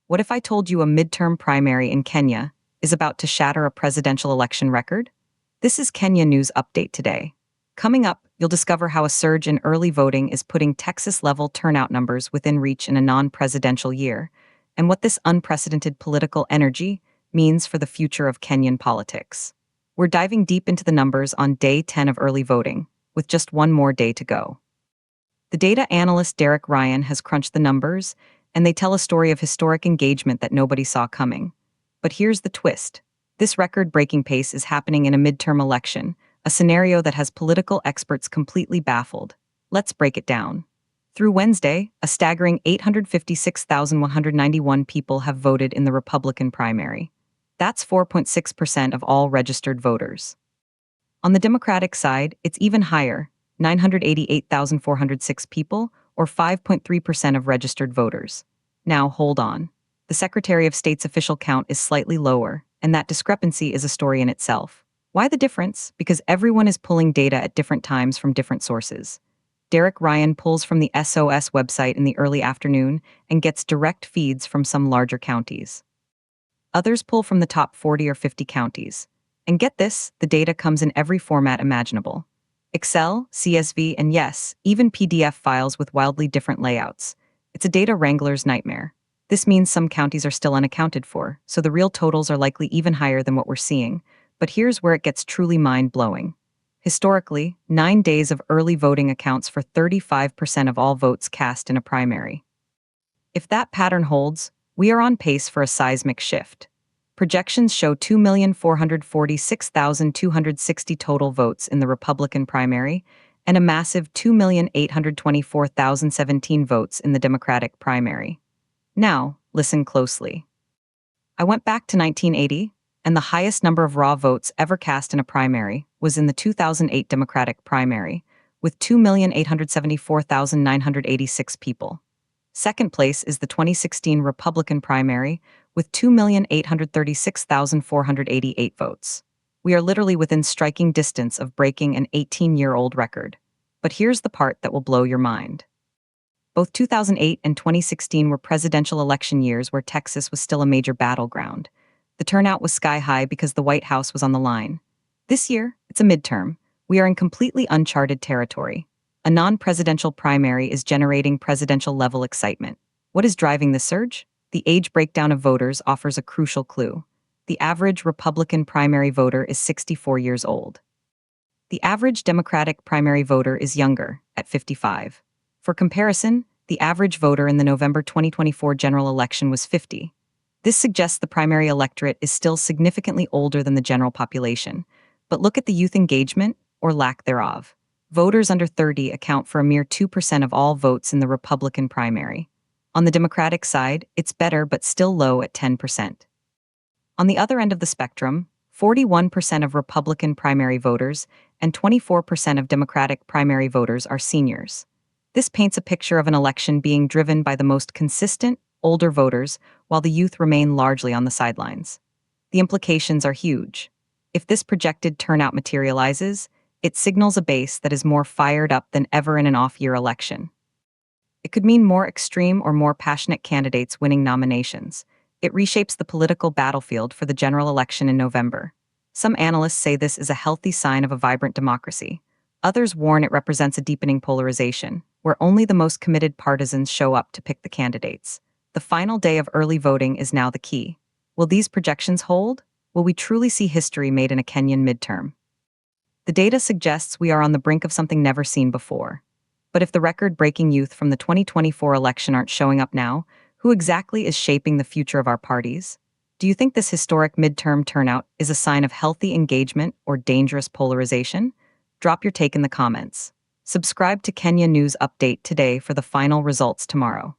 What if I told you a midterm primary in Kenya is about to shatter a presidential election record? This is Kenya News Update today. Coming up, you'll discover how a surge in early voting is putting Texas-level turnout numbers within reach in a non-presidential year, and what this unprecedented political energy means for the future of Kenyan politics. We're diving deep into the numbers on day 10 of early voting, with just one more day to go. The data analyst Derek Ryan has crunched the numbers, and they tell a story of historic engagement that nobody saw coming. But here's the twist. This record-breaking pace is happening in a midterm election, a scenario that has political experts completely baffled. Let's break it down. Through Wednesday, a staggering 856,191 people have voted in the Republican primary. That's 4.6% of all registered voters. On the Democratic side, it's even higher, 988,406 people, or 5.3% of registered voters. Now, hold on. The Secretary of State's official count is slightly lower, and that discrepancy is a story in itself. Why the difference? Because everyone is pulling data at different times from different sources. Derek Ryan pulls from the SOS website in the early afternoon and gets direct feeds from some larger counties. Others pull from the top 40 or 50 counties. And get this, the data comes in every format imaginable. Excel, CSV, and yes, even PDF files with wildly different layouts. It's a data wrangler's nightmare. This means some counties are still unaccounted for, so the real totals are likely even higher than what we're seeing. But here's where it gets truly mind-blowing. Historically, 9 days of early voting accounts for 35% of all votes cast in a primary. If that pattern holds, we are on pace for a seismic shift. Projections show 2,446,260 total votes in the Republican primary and a massive 2,824,017 votes in the Democratic primary. Now, listen closely. I went back to 1980, and the highest number of raw votes ever cast in a primary was in the 2008 Democratic primary, with 2,874,986 people. Second place is the 2016 Republican primary, with 2,836,488 votes. We are literally within striking distance of breaking an 18-year-old record. But here's the part that will blow your mind. Both 2008 and 2016 were presidential election years where Texas was still a major battleground. The turnout was sky-high because the White House was on the line. This year, it's a midterm. We are in completely uncharted territory. A non-presidential primary is generating presidential-level excitement. What is driving the surge? The age breakdown of voters offers a crucial clue. The average Republican primary voter is 64 years old. The average Democratic primary voter is younger, at 55. For comparison, the average voter in the November 2024 general election was 50. This suggests the primary electorate is still significantly older than the general population. But look at the youth engagement, or lack thereof. Voters under 30 account for a mere 2% of all votes in the Republican primary. On the Democratic side, it's better but still low at 10%. On the other end of the spectrum, 41% of Republican primary voters and 24% of Democratic primary voters are seniors. This paints a picture of an election being driven by the most consistent, older voters, while the youth remain largely on the sidelines. The implications are huge. If this projected turnout materializes, it signals a base that is more fired up than ever in an off-year election. It could mean more extreme or more passionate candidates winning nominations. It reshapes the political battlefield for the general election in November. Some analysts say this is a healthy sign of a vibrant democracy. Others warn it represents a deepening polarization, where only the most committed partisans show up to pick the candidates. The final day of early voting is now the key. Will these projections hold? Will we truly see history made in a Kenyan midterm? The data suggests we are on the brink of something never seen before. But if the record-breaking youth from the 2024 election aren't showing up now, who exactly is shaping the future of our parties? Do you think this historic midterm turnout is a sign of healthy engagement or dangerous polarization? Drop your take in the comments. Subscribe to Kenya News Update today for the final results tomorrow.